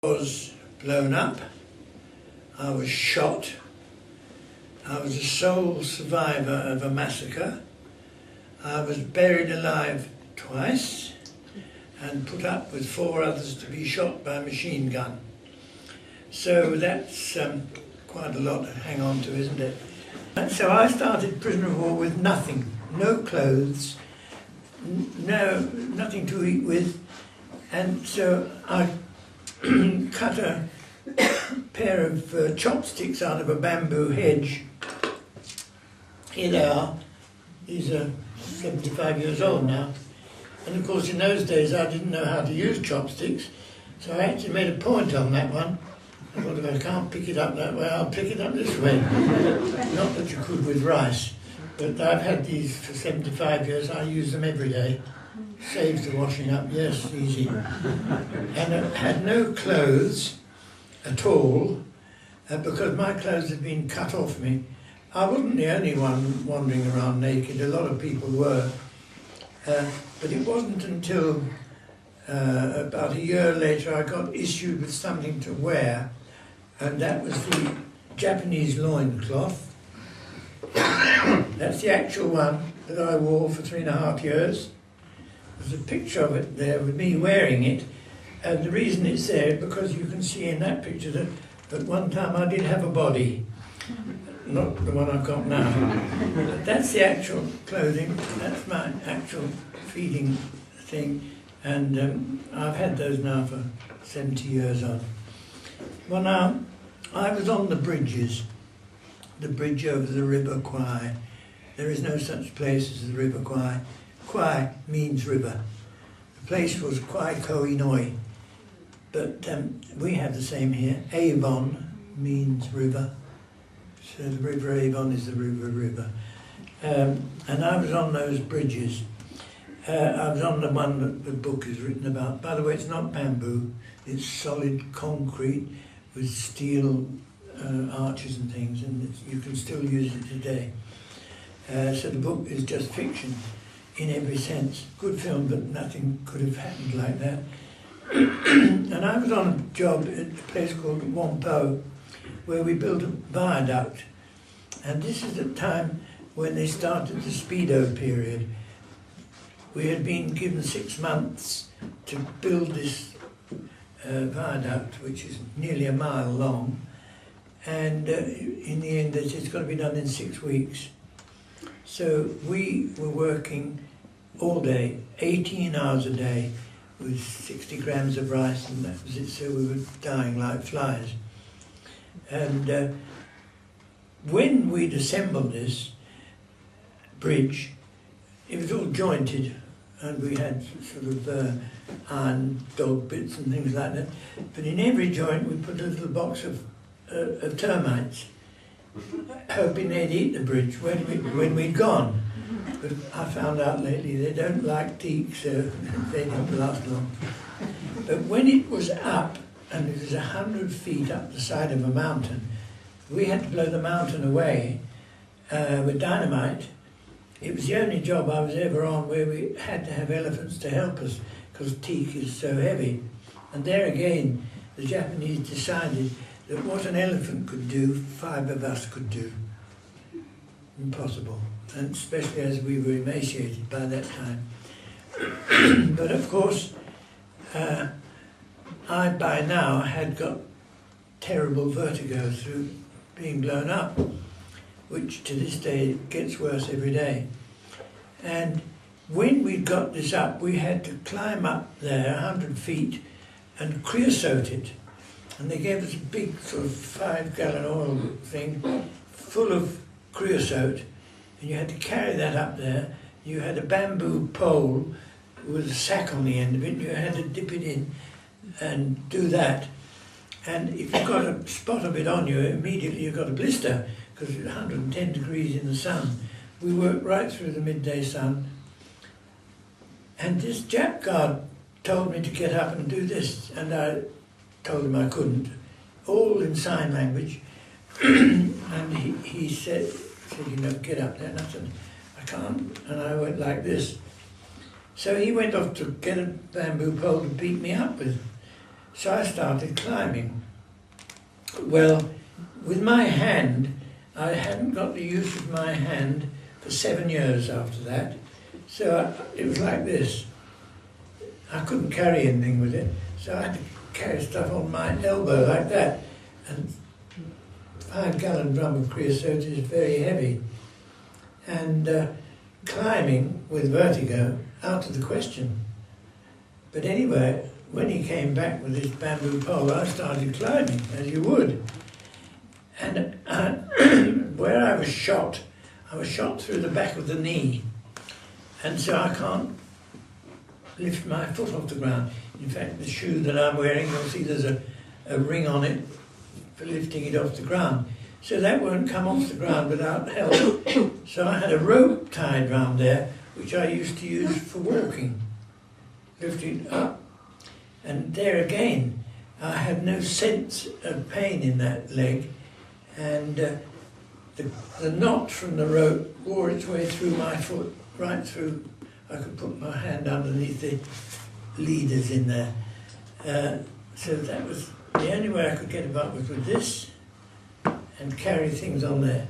Was blown up, I was shot, I was the sole survivor of a massacre, I was buried alive twice and put up with 4 others to be shot by a machine gun. So that's quite a lot to hang on to, isn't it? And so I started prisoner of war with nothing, no clothes, nothing to eat with, and so I cut a pair of chopsticks out of a bamboo hedge. Here they are. These are 75 years old now. And of course in those days I didn't know how to use chopsticks, so I actually made a point on that one. I thought, if I can't pick it up that way, I'll pick it up this way. Not that you could with rice, but I've had these for 75 years. I use them every day. Saves the washing up, yes, easy. And I had no clothes at all, because my clothes had been cut off me. I wasn't the only one wandering around naked, a lot of people were. But it wasn't until about a year later I got issued with something to wear, and that was the Japanese loincloth. That's the actual one that I wore for 3.5 years. There's a picture of it there with me wearing it, and the reason it's there is because you can see in that picture that at one time I did have a body, not the one I've got now. But that's the actual clothing, that's my actual feeding thing, and I've had those now for 70 years on. Well, now, I was on the bridges, the bridge over the River Kwai. There is no such place as the River Kwai. Kwai means river. The place was Kwai Koinoi, but we have the same here. Avon means river, so the River Avon is the river. And I was on those bridges. I was on the one that the book is written about. By the way, it's not bamboo, it's solid concrete with steel arches and things, and you can still use it today. So the book is just fiction in every sense. Good film, but nothing could have happened like that. And I was on a job at a place called Wampo, where we built a viaduct. And this is the time when they started the Speedo period. We had been given 6 months to build this viaduct, which is nearly a mile long. And in the end, they said it's got to be done in 6 weeks. So we were working all day, 18 hours a day, with 60 grams of rice, and that was it, so we were dying like flies. And when we'd assembled this bridge, it was all jointed, and we had sort of iron dog bits and things like that. But in every joint we put a little box of termites, hoping they'd eat the bridge when we'd gone. But I found out lately they don't like teak, so they didn't last long. But when it was up, and it was 100 feet up the side of a mountain, we had to blow the mountain away with dynamite. It was the only job I was ever on where we had to have elephants to help us, because teak is so heavy. And there again, the Japanese decided that what an elephant could do, 5 of us could do. Impossible, and especially as we were emaciated by that time. But of course, I by now had got terrible vertigo through being blown up, which to this day gets worse every day. And when we got this up, we had to climb up there 100 feet and creosote it. And they gave us a big sort of 5-gallon oil thing full of creosote, and you had to carry that up there. You had a bamboo pole with a sack on the end of it, and you had to dip it in and do that. And if you got a spot of it on you, immediately you got a blister, because it was 110 degrees in the sun. We worked right through the midday sun. And this Jap guard told me to get up and do this, and I told him I couldn't, all in sign language. And he said, you know, get up there. And I said, I can't. And I went like this. So he went off to get a bamboo pole to beat me up with. So I started climbing. Well, with my hand, I hadn't got the use of my hand for 7 years after that. So it was like this. I couldn't carry anything with it, so I had to carry stuff on my elbow like that. And 5-gallon drum of creosote is very heavy. And climbing with vertigo, out of the question. But anyway, when he came back with his bamboo pole, I started climbing, as you would. And where I was shot through the back of the knee. And so I can't lift my foot off the ground. In fact, the shoe that I'm wearing, you'll see there's a ring on it for lifting it off the ground. So that won't come off the ground without help. So I had a rope tied round there, which I used to use for walking, lifting up. And there again, I had no sense of pain in that leg. And the knot from the rope wore its way through my foot, right through. I could put my hand underneath the leaders in there. So that was the only way I could get about was with this and carry things on there.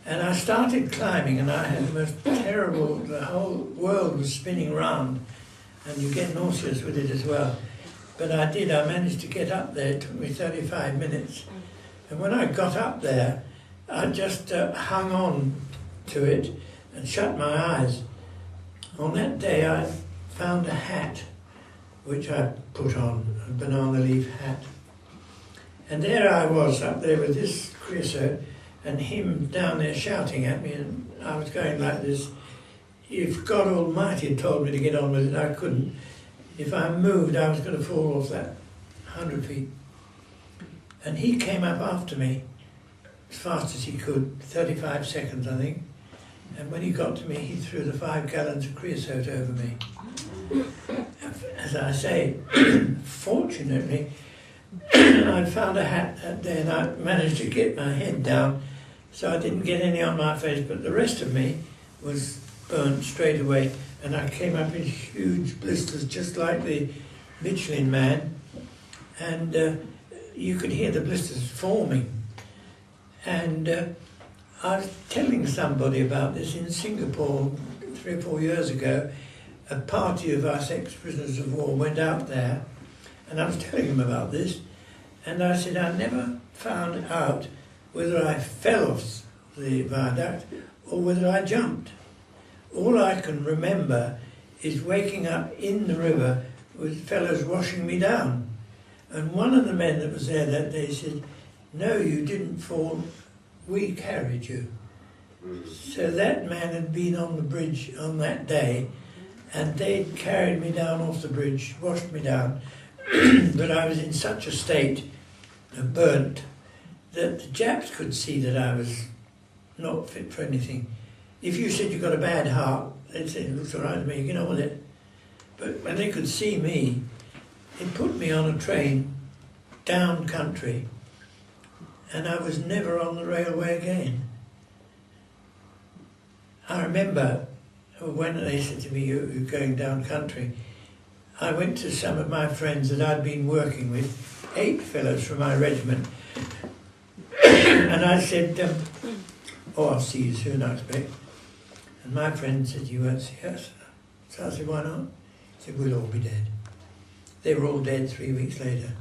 And I started climbing, and I had the most terrible, the whole world was spinning round, and you get nauseous with it as well. But I managed to get up there. It took me 35 minutes. And when I got up there, I just hung on to it and shut my eyes. On that day, I found a hat, which I put on, a banana leaf hat. And there I was, up there with this creosote, and him down there shouting at me, and I was going like this. If God Almighty had told me to get on with it, I couldn't. If I moved, I was going to fall off that 100 feet. And he came up after me as fast as he could, 35 seconds, I think. And when he got to me, he threw the 5 gallons of creosote over me. As I say, fortunately, I found a hat that day and I managed to get my head down, so I didn't get any on my face, but the rest of me was burnt straight away, and I came up in huge blisters, just like the Michelin Man, and you could hear the blisters forming. And I was telling somebody about this in Singapore 3 or 4 years ago. A party of us ex-prisoners of war went out there, and I was telling them about this, and I said I never found out whether I fell off the viaduct or whether I jumped. All I can remember is waking up in the river with fellows washing me down. And one of the men that was there that day said, "No, you didn't fall, we carried you." So that man had been on the bridge on that day, and they'd carried me down off the bridge, washed me down, but I was in such a state of burnt that the Japs could see that I was not fit for anything. If you said you've got a bad heart, they'd say, "It looks all right to me, get on with it." But when they could see me, they put me on a train down country, and I was never on the railway again. I remember when they said to me, "You're going down country," I went to some of my friends that I'd been working with, 8 fellows from my regiment, and I said, "Oh, I'll see you soon, I expect." And my friend said, "You won't see us?" So I said, "Why not?" He said, "We'll all be dead." They were all dead 3 weeks later.